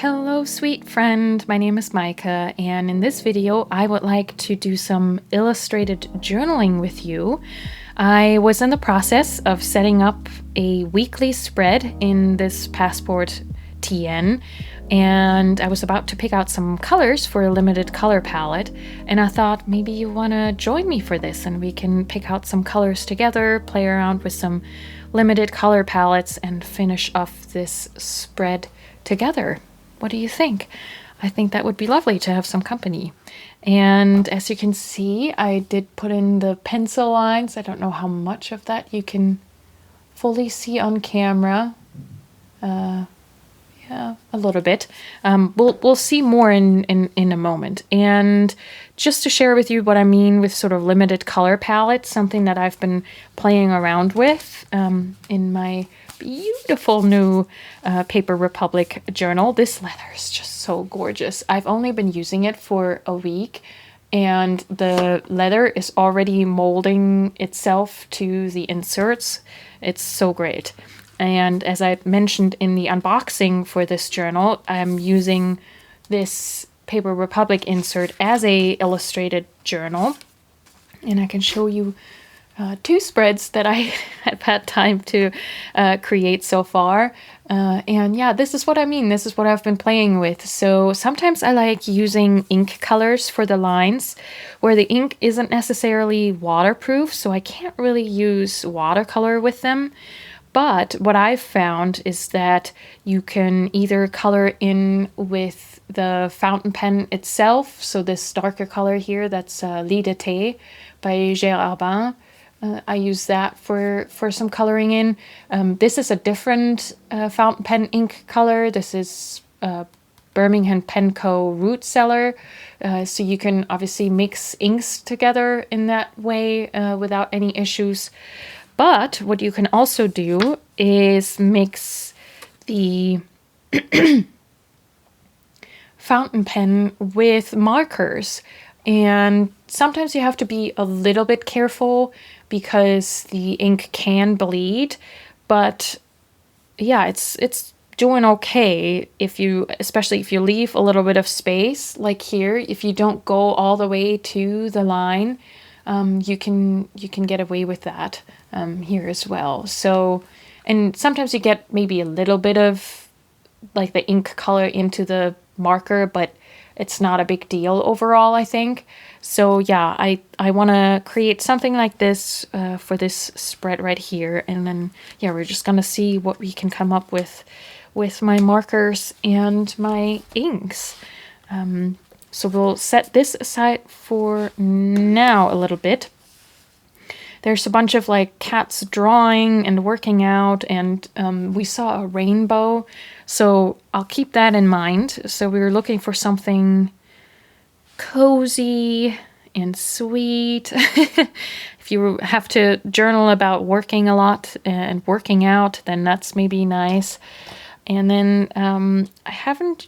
Hello, sweet friend. My name is Maike, and in this video, I would like to do some illustrated journaling with you. I was in the process of setting up a weekly spread in this Passport TN, and I was about to pick out some colors for a limited color palette, and I thought maybe you want to join me for this and we can pick out some colors together, play around with some limited color palettes, and finish off this spread together. What do you think? I think that would be lovely to have some company. And as you can see, I did put in the pencil lines. I don't know how much of that you can fully see on camera. Yeah, a little bit. We'll see more in a moment. And just to share with you what I mean with sort of limited color palette, something that I've been playing around with in my beautiful new Paper Republic journal. This leather is just so gorgeous. I've only been using it for a week, and the leather is already molding itself to the inserts. It's so great. And as I mentioned in the unboxing for this journal, I'm using this Paper Republic insert as a illustrated journal. And I can show you two spreads that I have had time to create so far. And yeah, this is what I mean. This is what I've been playing with. So sometimes I like using ink colors for the lines where the ink isn't necessarily waterproof, so I can't really use watercolor with them. But what I've found is that you can either color in with the fountain pen itself, so this darker color here, that's Lit d'été by Gérard Arbin. I use that for some coloring in. This is a different fountain pen ink color. This is Birmingham Pen Co. Root Cellar. So you can obviously mix inks together in that way without any issues. But what you can also do is mix the fountain pen with markers. And sometimes you have to be a little bit careful because the ink can bleed. But yeah, it's doing okay especially if you leave a little bit of space, like here. If you don't go all the way to the line, you can get away with that here as well. So, and sometimes you get maybe a little bit of like the ink color into the marker, but it's not a big deal overall, I think. So yeah, I want to create something like this for this spread right here, and then yeah, we're just gonna see what we can come up with my markers and my inks. So we'll set this aside for now a little bit. There's a bunch of like cats drawing and working out, and we saw a rainbow, so I'll keep that in mind. So we were looking for something cozy and sweet. If you have to journal about working a lot and working out, then that's maybe nice. And then I haven't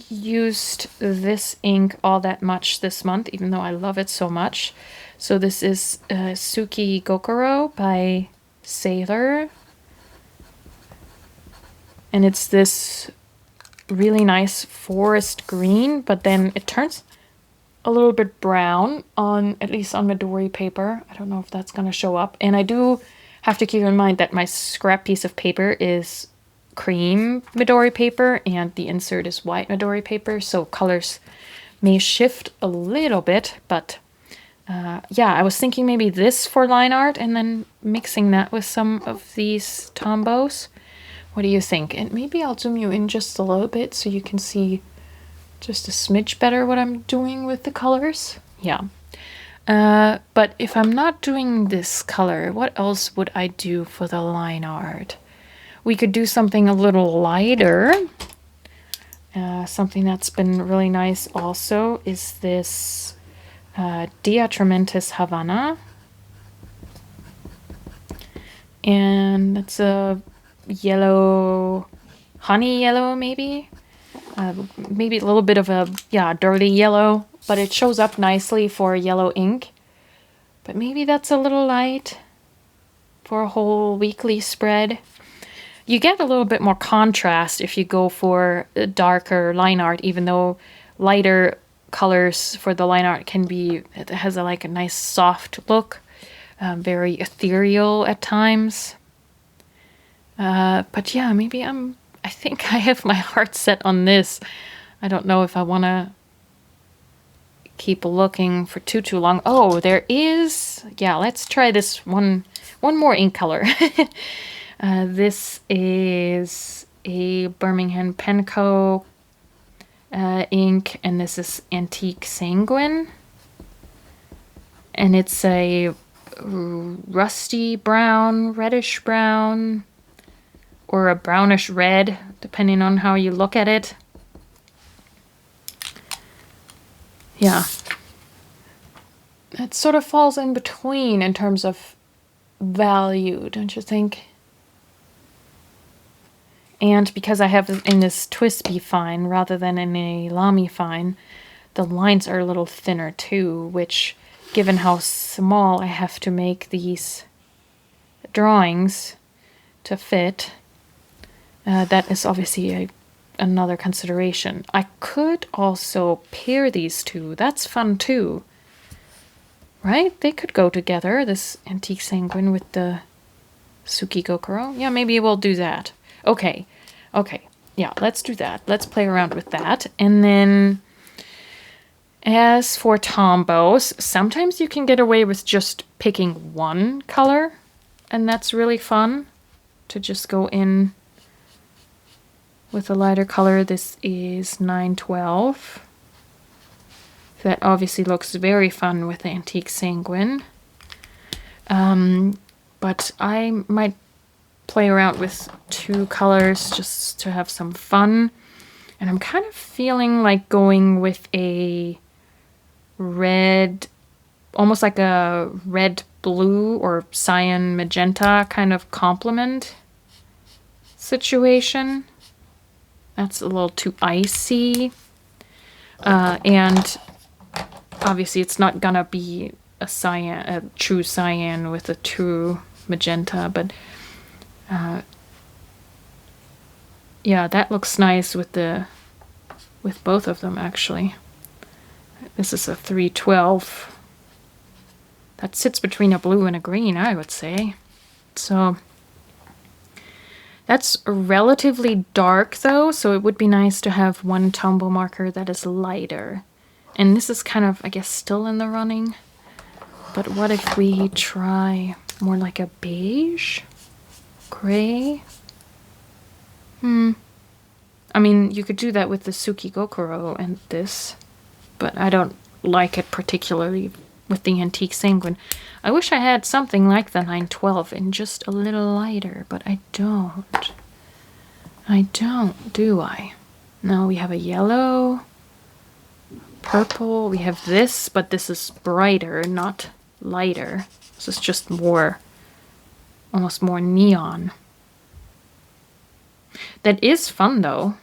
used this ink all that much this month, even though I love it so much. So this is Suki Gokoro by Sailor, and it's this really nice forest green, but then it turns a little bit brown on, at least on Midori paper. I don't know if that's going to show up. And I do have to keep in mind that my scrap piece of paper is cream Midori paper and the insert is white Midori paper, so colors may shift a little bit, but yeah, I was thinking maybe this for line art and then mixing that with some of these Tombows. What do you think? And maybe I'll zoom you in just a little bit so you can see just a smidge better what I'm doing with the colors. Yeah. But if I'm not doing this color, what else would I do for the line art? We could do something a little lighter. Something that's been really nice also is this Diatramentis Havana. And it's a yellow, honey yellow maybe? Maybe a little bit of a, yeah, dirty yellow, but it shows up nicely for yellow ink. But maybe that's a little light for a whole weekly spread. You get a little bit more contrast if you go for a darker line art, even though lighter colors for the line art can be, it has like a nice soft look, very ethereal at times. But yeah, maybe I think I have my heart set on this. I don't know if I want to keep looking for too long. Oh, there is, yeah, let's try this one more ink color. This is a Birmingham Penco ink, and this is Antique Sanguine. And it's a rusty brown, reddish brown, or a brownish red, depending on how you look at it. Yeah. It sort of falls in between in terms of value, don't you think? And because I have in this Twisby fine rather than in a Lamy fine, the lines are a little thinner too, which, given how small I have to make these drawings to fit, that is obviously another consideration. I could also pair these two. That's fun too. Right? They could go together, this Antique Sanguine with the Suki Gokuro. Yeah, maybe we'll do that. Okay. Yeah, let's do that. Let's play around with that. And then as for Tombows, sometimes you can get away with just picking one color, and that's really fun to just go in with a lighter color. This is 912. That obviously looks very fun with the Antique Sanguine. But I might play around with two colors just to have some fun. And I'm kind of feeling like going with a red, almost like a red blue or cyan magenta kind of complement situation. That's a little too icy. And obviously it's not gonna be a cyan, a true cyan with a true magenta, but yeah, that looks nice with both of them actually. This is a 312. That sits between a blue and a green, I would say. So that's relatively dark though, so it would be nice to have one Tombow marker that is lighter. And this is kind of, I guess, still in the running. But what if we try more like a beige? Gray? I mean, you could do that with the Suki Gokuro and this, but I don't like it particularly with the Antique Sanguine. I wish I had something like the 912 and just a little lighter, but I don't. I don't, do I? No, we have a yellow, purple, we have this, but this is brighter, not lighter. This is just more, almost more neon. That is fun though.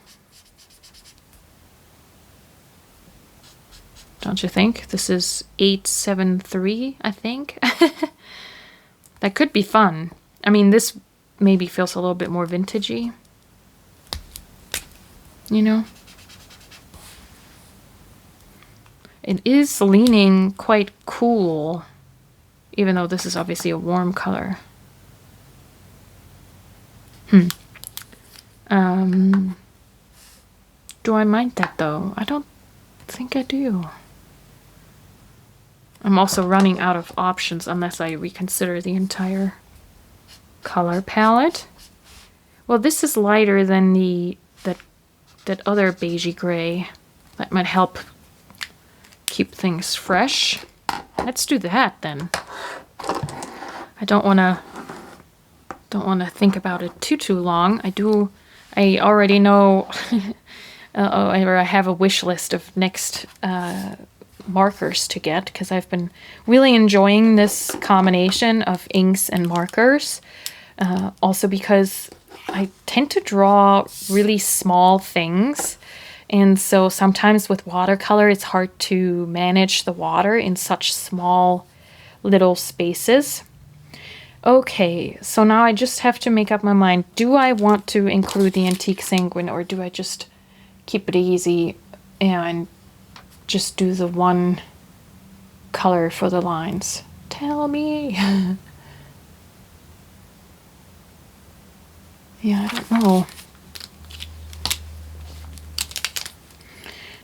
Don't you think? This is 873, I think. That could be fun. I mean, this maybe feels a little bit more vintagey. You know? It is leaning quite cool, even though this is obviously a warm color. Do I mind that though? I don't think I do. I'm also running out of options unless I reconsider the entire color palette. Well, this is lighter than that other beigey gray. That might help keep things fresh. Let's do that then. I don't want to think about it too long. I already know or I have a wish list of next markers to get, because I've been really enjoying this combination of inks and markers. Also because I tend to draw really small things, and so sometimes with watercolor it's hard to manage the water in such small little spaces. Okay, so now I just have to make up my mind. Do I want to include the antique sanguine, or do I just keep it easy and just do the one color for the lines? Tell me. Yeah, I don't know.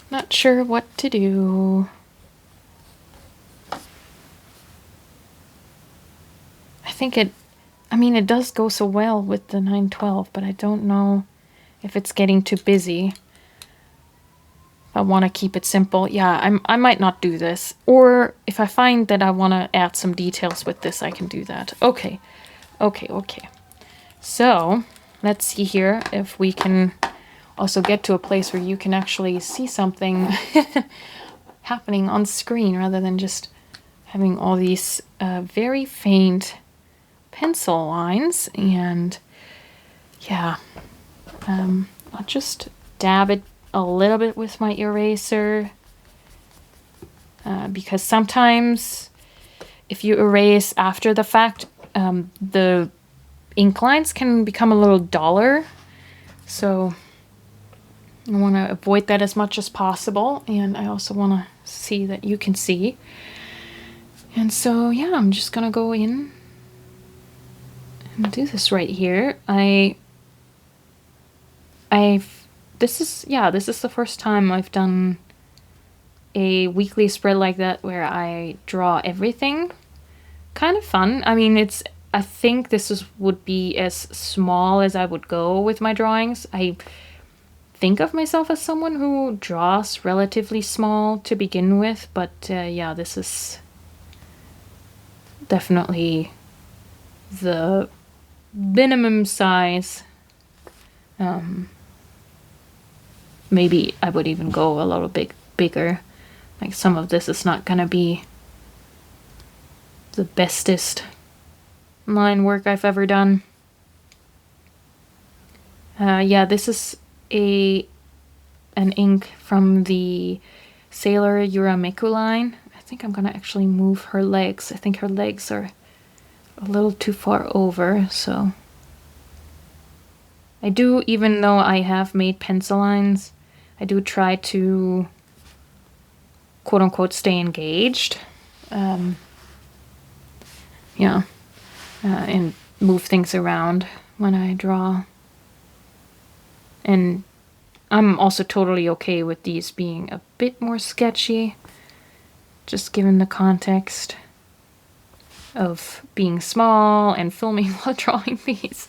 Not sure what to do. I think it does go so well with the 912, but I don't know if it's getting too busy. I want to keep it simple. Yeah, I might not do this. Or if I find that I want to add some details with this, I can do that. Okay. So, let's see here if we can also get to a place where you can actually see something happening on screen rather than just having all these very faint pencil lines. And yeah, I'll just dab it a little bit with my eraser, because sometimes if you erase after the fact, the ink lines can become a little duller, so I want to avoid that as much as possible, and I also want to see that you can see. And so yeah, I'm just gonna go in and do this right here. This is the first time I've done a weekly spread like that where I draw everything. Kind of fun. I mean, I think this would be as small as I would go with my drawings. I think of myself as someone who draws relatively small to begin with, but yeah, this is definitely the minimum size. Maybe I would even go a little bit bigger. Like, some of this is not gonna be the bestest line work I've ever done. Yeah, this is an ink from the Sailor Urameku line. I think I'm gonna actually move her legs. I think her legs are a little too far over, so I do, even though I have made pencil lines, I do try to quote-unquote stay engaged. Yeah, and move things around when I draw. And I'm also totally okay with these being a bit more sketchy, just given the context of being small and filming while drawing these.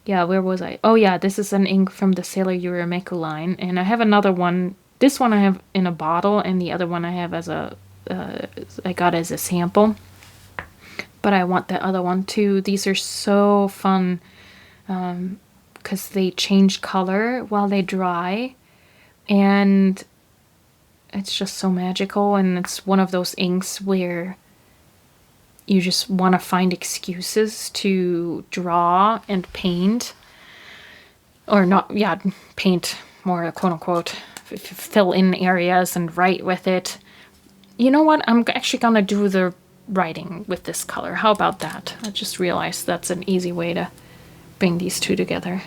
Yeah, where was I? Oh yeah, this is an ink from the Sailor Urameku line, and I have another one. This one I have in a bottle, and the other one I have as I got as a sample. But I want the other one too. These are so fun, because they change color while they dry, and it's just so magical. And it's one of those inks where you just want to find excuses to draw and paint, or not, yeah, paint more, quote unquote, fill in areas and write with it. You know what? I'm actually gonna do the writing with this color. How about that? I just realized that's an easy way to bring these two together.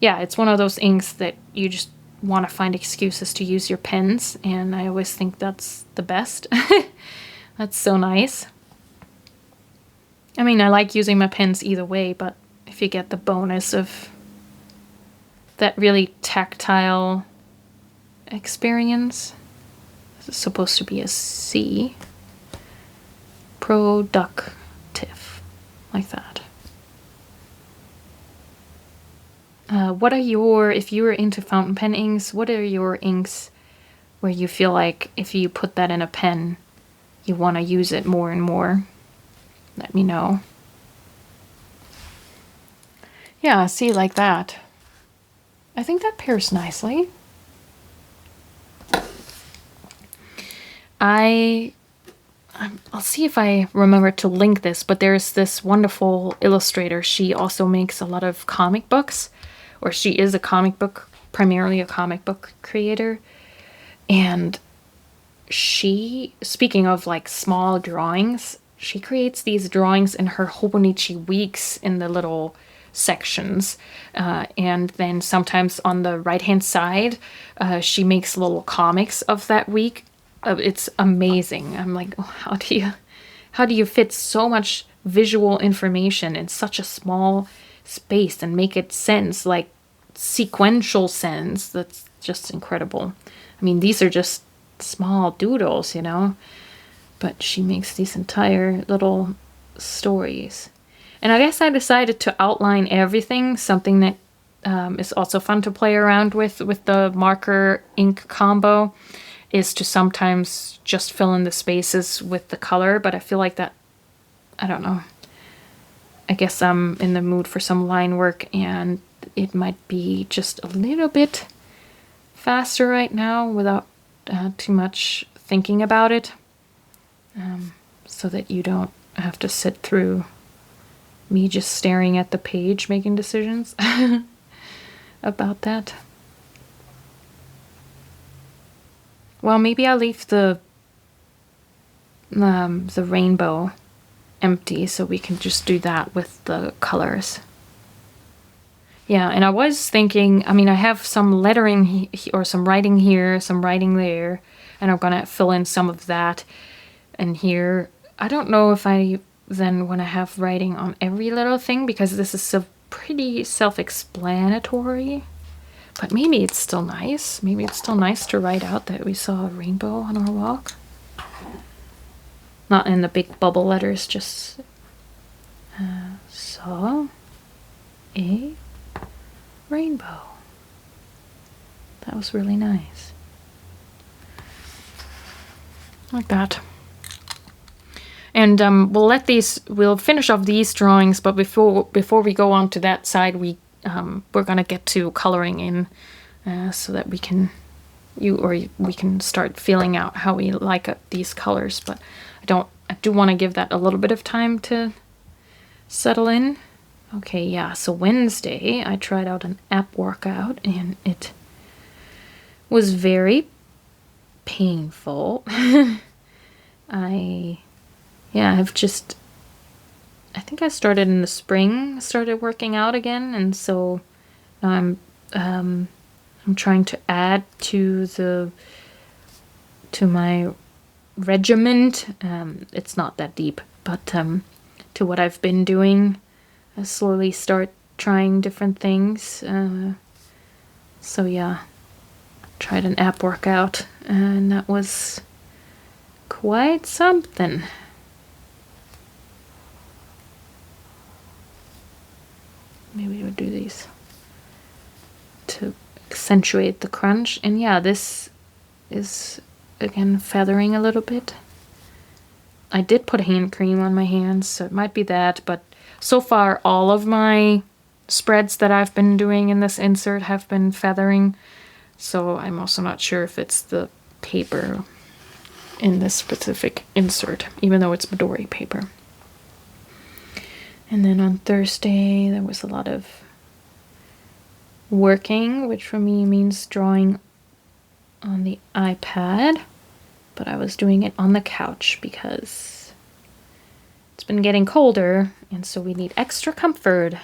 Yeah, it's one of those inks that you just want to find excuses to use your pens, and I always think that's the best. That's so nice. I mean, I like using my pens either way, but if you get the bonus of that really tactile experience. This is supposed to be a C. Productive. Like that. What are if you were into fountain pen inks, what are your inks where you feel like if you put that in a pen, you want to use it more and more? Let me know. Yeah, see, like that. I think that pairs nicely. I'll see if I remember to link this, but there's this wonderful illustrator. She also makes a lot of comic books, or she is primarily a comic book creator. And she, speaking of like small drawings, she creates these drawings in her Hobonichi weeks in the little sections. And then sometimes on the right-hand side, she makes little comics of that week. It's amazing. I'm like, oh, how do you fit so much visual information in such a small space and make it sense, like sequential sense? That's just incredible. I mean, these are just small doodles, you know, but she makes these entire little stories. And I guess I decided to outline everything, something that is also fun to play around with the marker ink combo, is to sometimes just fill in the spaces with the color, but I feel like that, I don't know, I guess I'm in the mood for some line work and it might be just a little bit faster right now without too much thinking about it, so that you don't have to sit through me just staring at the page making decisions about that. Well, maybe I'll leave the rainbow empty so we can just do that with the colors. Yeah, and I was thinking, I mean, I have some lettering or some writing here, some writing there, and I'm gonna fill in some of that. And here, I don't know if I then want to have writing on every little thing, because this is so pretty self-explanatory. But maybe it's still nice. Maybe it's still nice to write out that we saw a rainbow on our walk. Not in the big bubble letters, just saw a rainbow. That was really nice. Like that. And we'll finish off these drawings, but before we go on to that side, we're gonna get to coloring in, so that we can start feeling out how we like these colors. But I do want to give that a little bit of time to settle in. Okay, yeah, so Wednesday I tried out an app workout and it was very painful. I think I started in the spring, started working out again, and so now I'm trying to add to my regiment. It's not that deep, but to what I've been doing, I slowly start trying different things. So yeah, tried an app workout, and that was quite something. Maybe we'll do these to accentuate the crunch. And yeah, this is again feathering a little bit. I did put hand cream on my hands, so it might be that, but so far all of my spreads that I've been doing in this insert have been feathering, so I'm also not sure if it's the paper in this specific insert, even though it's Midori paper. And then on Thursday, there was a lot of working, which for me means drawing on the iPad, but I was doing it on the couch because it's been getting colder, and so we need extra comfort.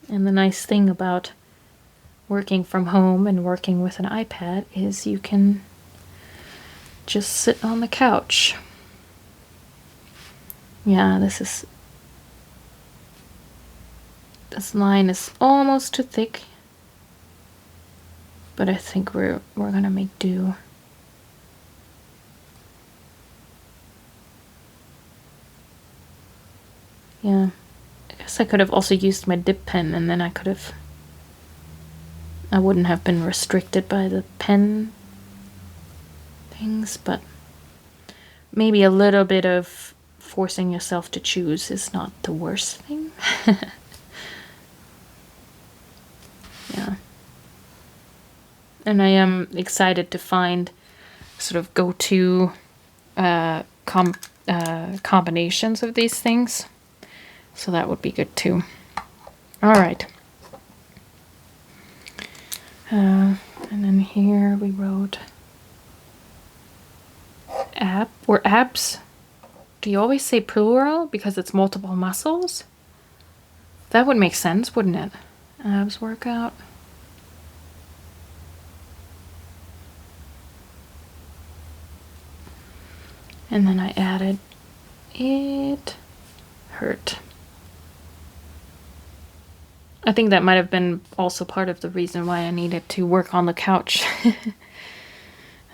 And the nice thing about working from home and working with an iPad is you can just sit on the couch. Yeah, this line is almost too thick, but I think we're gonna make do. Yeah, I guess I could have also used my dip pen, and then I wouldn't have been restricted by the pen things, but maybe a little bit of forcing yourself to choose is not the worst thing. Yeah. And I am excited to find sort of go-to combinations of these things. So that would be good too. All right. And then here we wrote abs. Do you always say plural because it's multiple muscles? That would make sense, wouldn't it? Abs workout. And then I added, it hurt. I think that might have been also part of the reason why I needed to work on the couch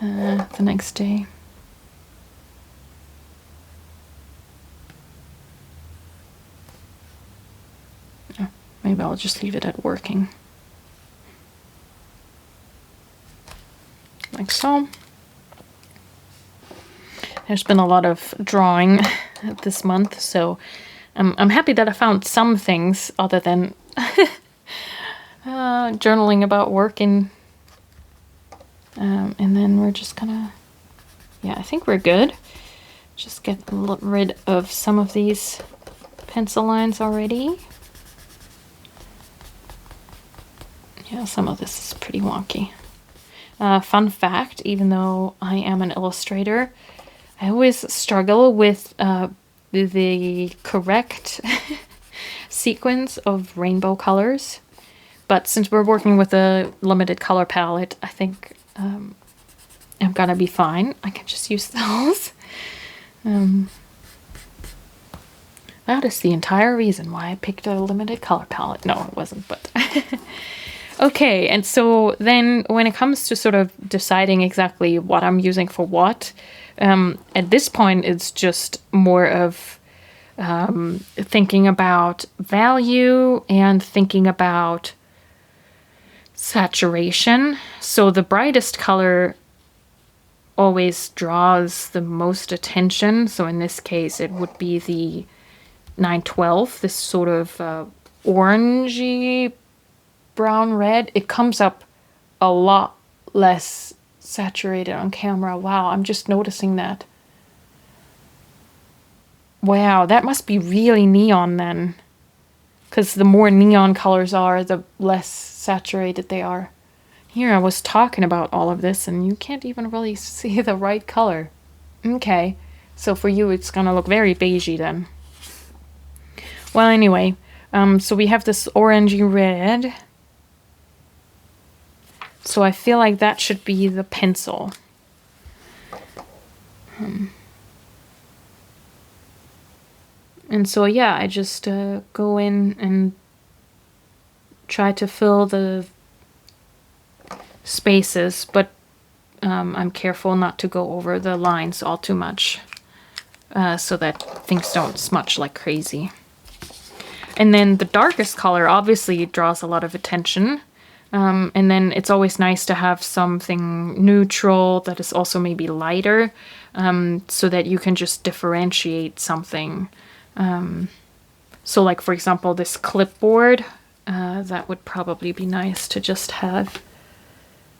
the next day. Oh, maybe I'll just leave it at working. Like so. There's been a lot of drawing this month, so I'm happy that I found some things other than journaling about work, and then we're just gonna, yeah, I think we're good. Just get rid of some of these pencil lines already. Yeah, some of this is pretty wonky. Fun fact, even though I am an illustrator, I always struggle with the correct sequence of rainbow colors. But since we're working with a limited color palette, I think I'm gonna be fine. I can just use those. That is the entire reason why I picked a limited color palette. No, it wasn't, but... Okay, and so then when it comes to sort of deciding exactly what I'm using for what, at this point it's just more of thinking about value and thinking about saturation. So the brightest color always draws the most attention. So in this case, it would be the 912, this sort of orangey brown red. It comes up a lot less saturated on camera. Wow, I'm just noticing that. Wow, that must be really neon then. Because the more neon colors are, the less saturated they are. Here I was talking about all of this and you can't even really see the right color. Okay, so for you it's gonna look very beigey then. Well, anyway, so we have this orangey red. So I feel like that should be the pencil. And so yeah, I just go in and try to fill the spaces, but I'm careful not to go over the lines all too much so that things don't smudge like crazy. And then the darkest color obviously draws a lot of attention. And then it's always nice to have something neutral that is also maybe lighter, so that you can just differentiate something. So like, for example, this clipboard, that would probably be nice to just have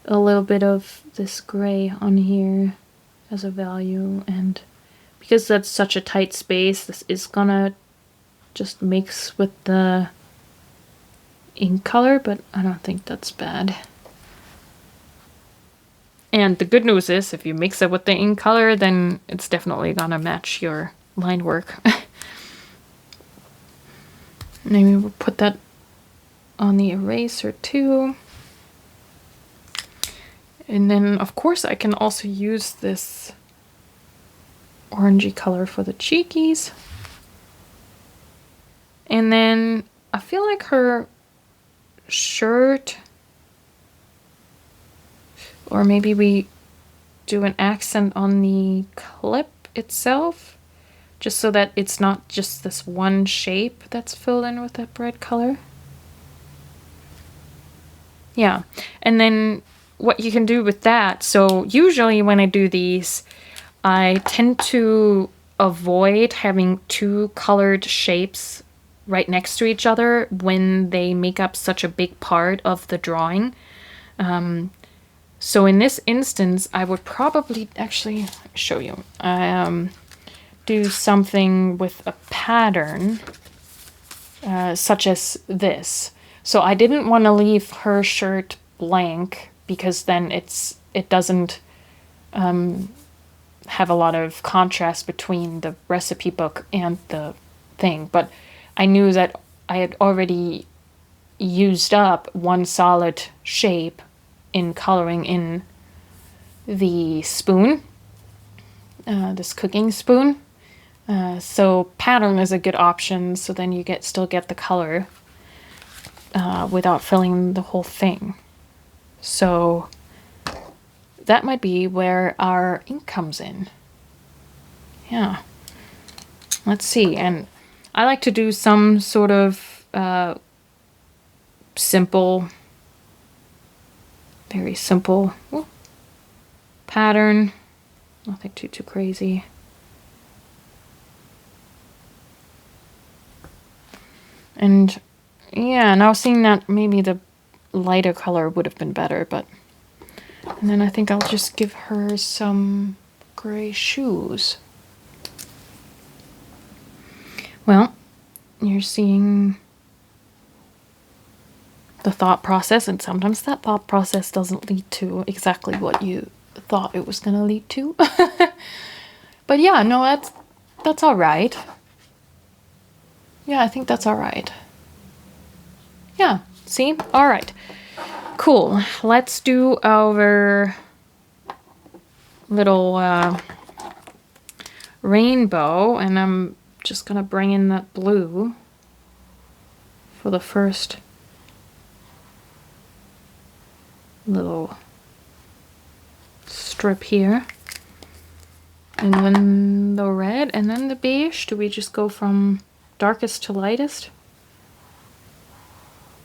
a little bit of this gray on here as a value. And because that's such a tight space, this is gonna just mix with the ink color, but I don't think that's bad. And the good news is if you mix it with the ink color, then it's definitely gonna match your line work. Maybe we'll put that on the eraser too. And then of course I can also use this orangey color for the cheekies. And then I feel like her shirt, or maybe we do an accent on the clip itself, just so that it's not just this one shape that's filled in with that bright color. Yeah, and then what you can do with that, so usually when I do these, I tend to avoid having two colored shapes right next to each other when they make up such a big part of the drawing. So in this instance, I would probably actually show you. Do something with a pattern, such as this. So I didn't want to leave her shirt blank because then it doesn't have a lot of contrast between the recipe book and the thing, but I knew that I had already used up one solid shape in coloring in the spoon, this cooking spoon. So pattern is a good option, so then you still get the color without filling the whole thing. So that might be where our ink comes in. Yeah. Let's see. And I like to do some sort of simple, very simple pattern. Nothing too crazy. And yeah, now seeing that maybe the lighter color would have been better, but... And then I think I'll just give her some gray shoes. Well, you're seeing the thought process, and sometimes that thought process doesn't lead to exactly what you thought it was going to lead to. But yeah, no, that's all right. Yeah, I think that's all right. Yeah, see? All right. Cool. Let's do our little rainbow, and I'm just gonna bring in that blue for the first little strip here. And then the red, and then the beige. Do we just go from darkest to lightest?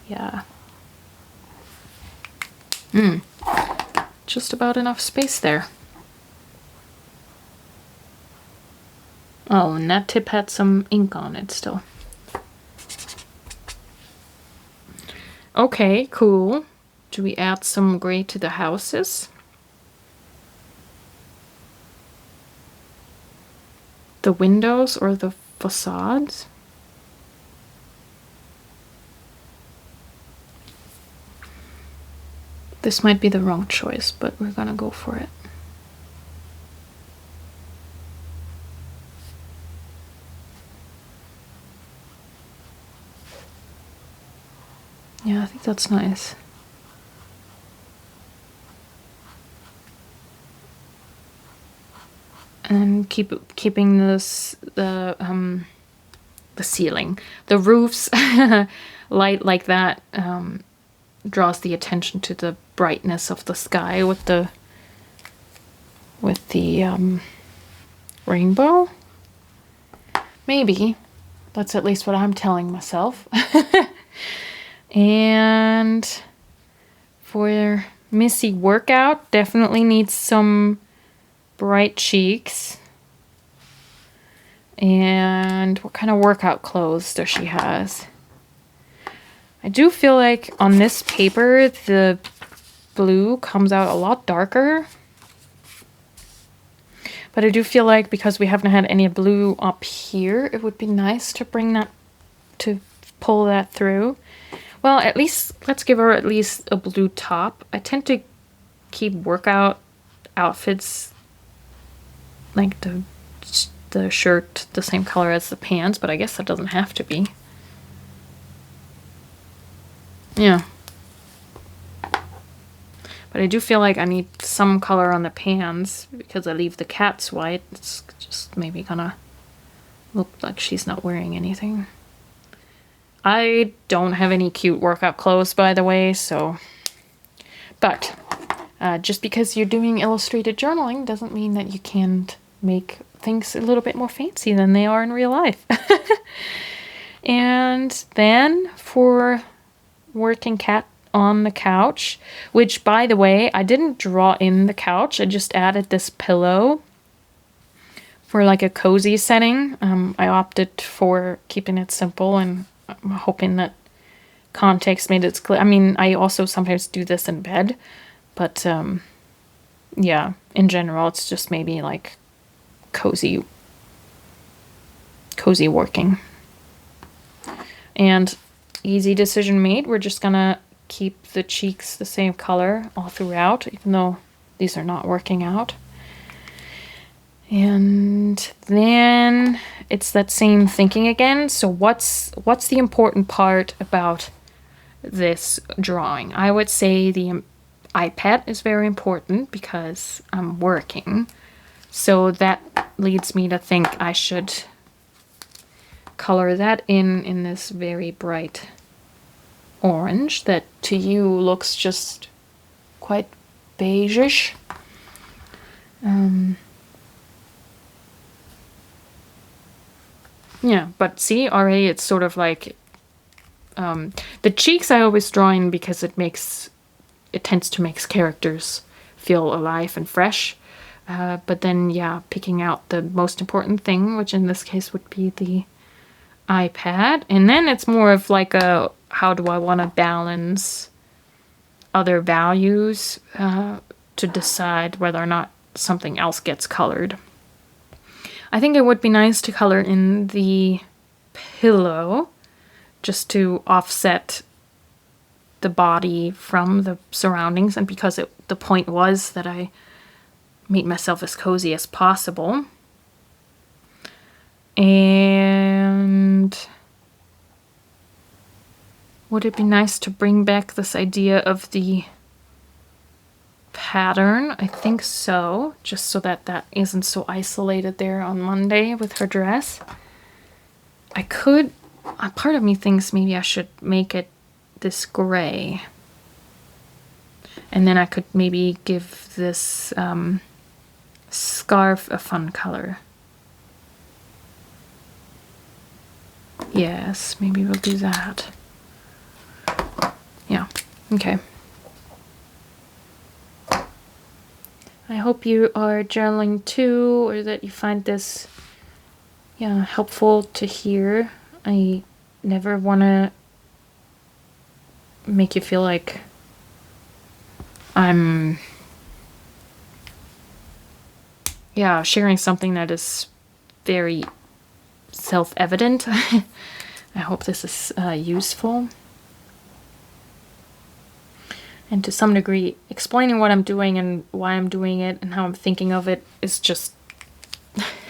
Yeah. Just about enough space there. Oh, and that tip had some ink on it still. Okay, cool. Do we add some gray to the houses? The windows or the facades? This might be the wrong choice, but we're gonna go for it. Yeah, I think that's nice. And keeping this the ceiling, the roofs light like that draws the attention to the brightness of the sky with the rainbow. Maybe that's at least what I'm telling myself. And for Missy workout, definitely needs some bright cheeks. And what kind of workout clothes does she has? I do feel like on this paper the blue comes out a lot darker. But I do feel like because we haven't had any blue up here, it would be nice to bring that, to pull that through. Well, at least, let's give her at least a blue top. I tend to keep workout outfits, like the shirt, the same color as the pants, but I guess that doesn't have to be. Yeah. But I do feel like I need some color on the pants because I leave the cat's white. It's just maybe gonna look like she's not wearing anything. I don't have any cute workout clothes, by the way, so... But just because you're doing illustrated journaling doesn't mean that you can't make things a little bit more fancy than they are in real life. And then for working cat on the couch, which, by the way, I didn't draw in the couch. I just added this pillow for like a cozy setting. I opted for keeping it simple, and I'm hoping that context made it clear. I mean, I also sometimes do this in bed, but yeah, in general, it's just maybe like cozy working. And easy decision made. We're just gonna keep the cheeks the same color all throughout, even though these are not working out. And then it's that same thinking again. So what's the important part about this drawing? I would say the iPad is very important because I'm working. So that leads me to think I should color that in this very bright orange that to you looks just quite beige-ish. Yeah, but see, already it's sort of like the cheeks I always draw in because it tends to make characters feel alive and fresh. But then, yeah, picking out the most important thing, which in this case would be the iPad. And then it's more of like a, how do I want to balance other values to decide whether or not something else gets colored. I think it would be nice to color in the pillow just to offset the body from the surroundings, and because the point was that I made myself as cozy as possible. And would it be nice to bring back this idea of the pattern? I think so, just so that that isn't so isolated there on Monday with her dress. I could, part of me thinks maybe I should make it this gray. And then I could maybe give this scarf a fun color. Yes, maybe we'll do that. Yeah, okay. I hope you are journaling too, or that you find this, yeah, helpful to hear. I never want to make you feel like I'm, yeah, sharing something that is very self-evident. I hope this is useful. And to some degree, explaining what I'm doing and why I'm doing it and how I'm thinking of it is just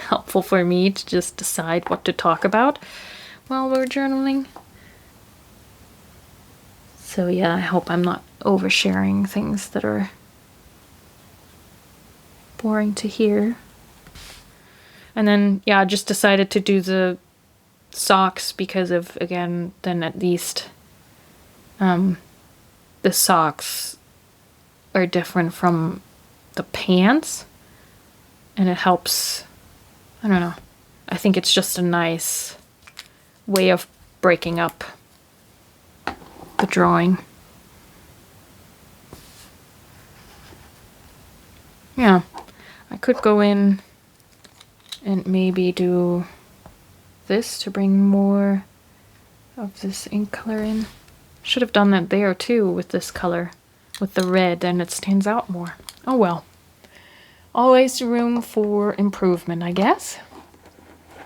helpful for me to just decide what to talk about while we're journaling. So yeah, I hope I'm not oversharing things that are boring to hear. And then, yeah, I just decided to do the socks because of, again, then at least the socks are different from the pants, and it helps, I don't know, I think it's just a nice way of breaking up the drawing. Yeah, I could go in and maybe do this to bring more of this ink color in. Should have done that there too with this color, with the red, and it stands out more. Oh well. Always room for improvement, I guess.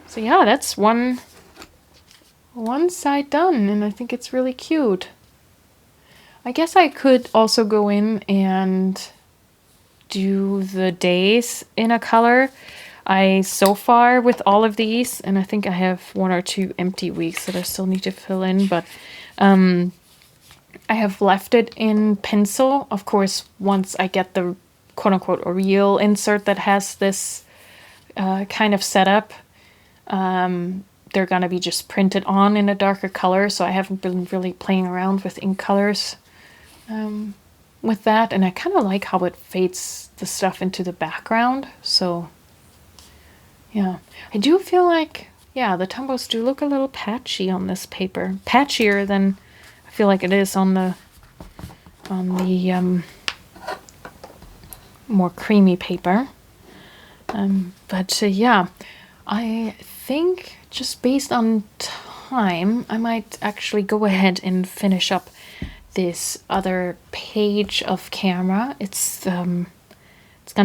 So yeah, that's one side done, and I think it's really cute. I guess I could also go in and do the days in a color. So far with all of these, and I think I have 1 or 2 empty weeks that I still need to fill in, but I have left it in pencil. Of course, once I get the quote-unquote real insert that has this kind of setup, they're going to be just printed on in a darker color, so I haven't been really playing around with ink colors with that, and I kind of like how it fades the stuff into the background, so yeah. I do feel like, yeah, the Tombows do look a little patchy on this paper. Patchier than I feel like it is on the more creamy paper. But yeah, I think just based on time, I might actually go ahead and finish up this other page of camera. It's going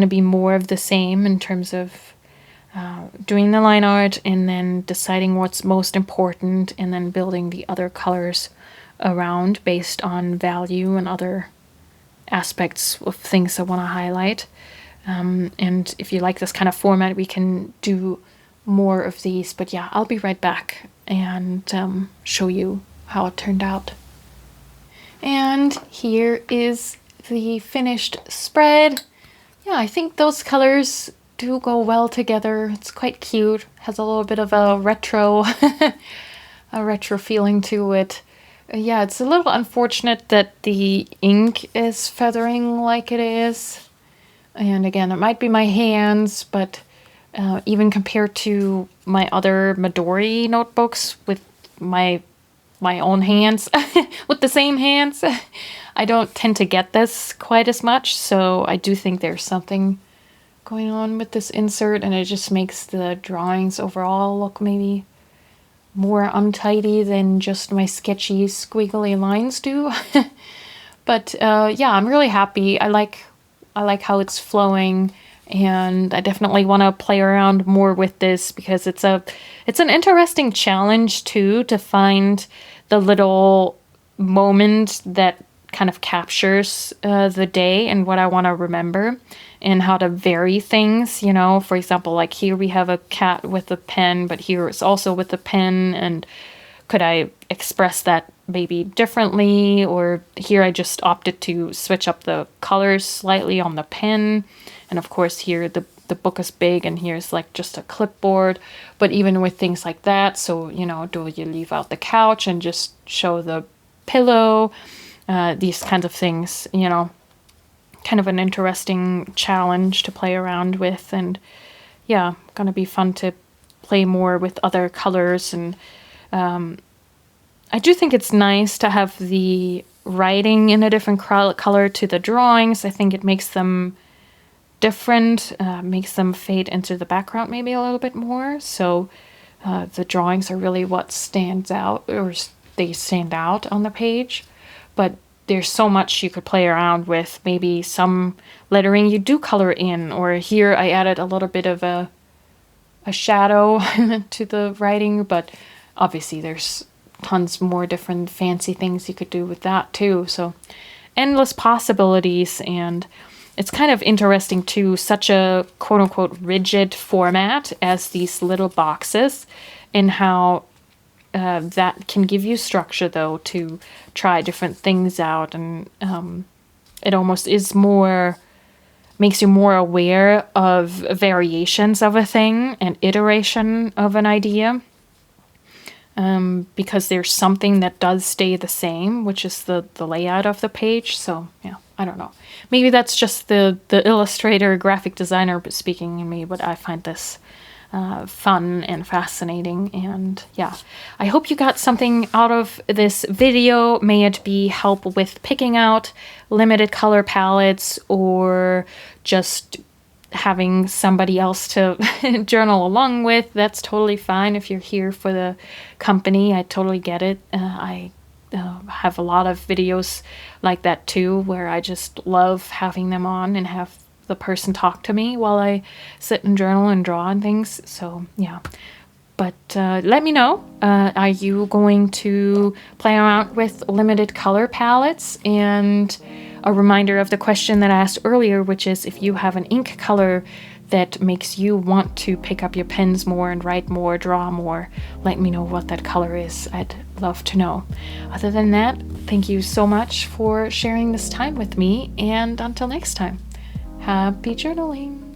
to be more of the same in terms of doing the line art and then deciding what's most important and then building the other colors around based on value and other aspects of things I want to highlight. And if you like this kind of format, we can do more of these. But yeah, I'll be right back and show you how it turned out. And here is the finished spread. Yeah, I think those colors do go well together. It's quite cute. Has a little bit of a retro a retro feeling to it. Yeah, it's a little unfortunate that the ink is feathering like it is. And again, it might be my hands, but even compared to my other Midori notebooks with my own hands, with the same hands, I don't tend to get this quite as much. So I do think there's something going on with this insert, and it just makes the drawings overall look maybe more untidy than just my sketchy squiggly lines do. But yeah, I'm really happy. I like how it's flowing, and I definitely want to play around more with this because it's an interesting challenge too, to find the little moment that kind of captures the day and what I want to remember, and how to vary things, you know. For example, like here we have a cat with a pen, but here it's also with a pen, and could I express that maybe differently? Or here I just opted to switch up the colors slightly on the pen, and of course here the book is big and here's like just a clipboard. But even with things like that, so you know, do you leave out the couch and just show the pillow? These kinds of things, you know, kind of an interesting challenge to play around with. And yeah, gonna be fun to play more with other colors. And I do think it's nice to have the writing in a different color to the drawings. I think it makes them different, makes them fade into the background maybe a little bit more. So the drawings are really what stands out, or they stand out on the page. But there's so much you could play around with. Maybe some lettering you do color in, or here I added a little bit of a shadow to the writing, but obviously there's tons more different fancy things you could do with that too. So endless possibilities. And it's kind of interesting too, such a quote unquote rigid format as these little boxes, and how that can give you structure though to try different things out. And it almost is more, makes you more aware of variations of a thing and iteration of an idea, because there's something that does stay the same, which is the layout of the page. So yeah, I don't know, maybe that's just the illustrator, graphic designer speaking in me, but I find this fun and fascinating. And yeah, I hope you got something out of this video. May it be help with picking out limited color palettes, or just having somebody else to journal along with. That's totally fine if you're here for the company. I totally get it. I have a lot of videos like that too, where I just love having them on and have the person talk to me while I sit and journal and draw and things. So yeah, but let me know, are you going to play around with limited color palettes? And a reminder of the question that I asked earlier, which is if you have an ink color that makes you want to pick up your pens more and write more, draw more, let me know what that color is. I'd love to know. Other than that, thank you so much for sharing this time with me, and until next time, happy journaling.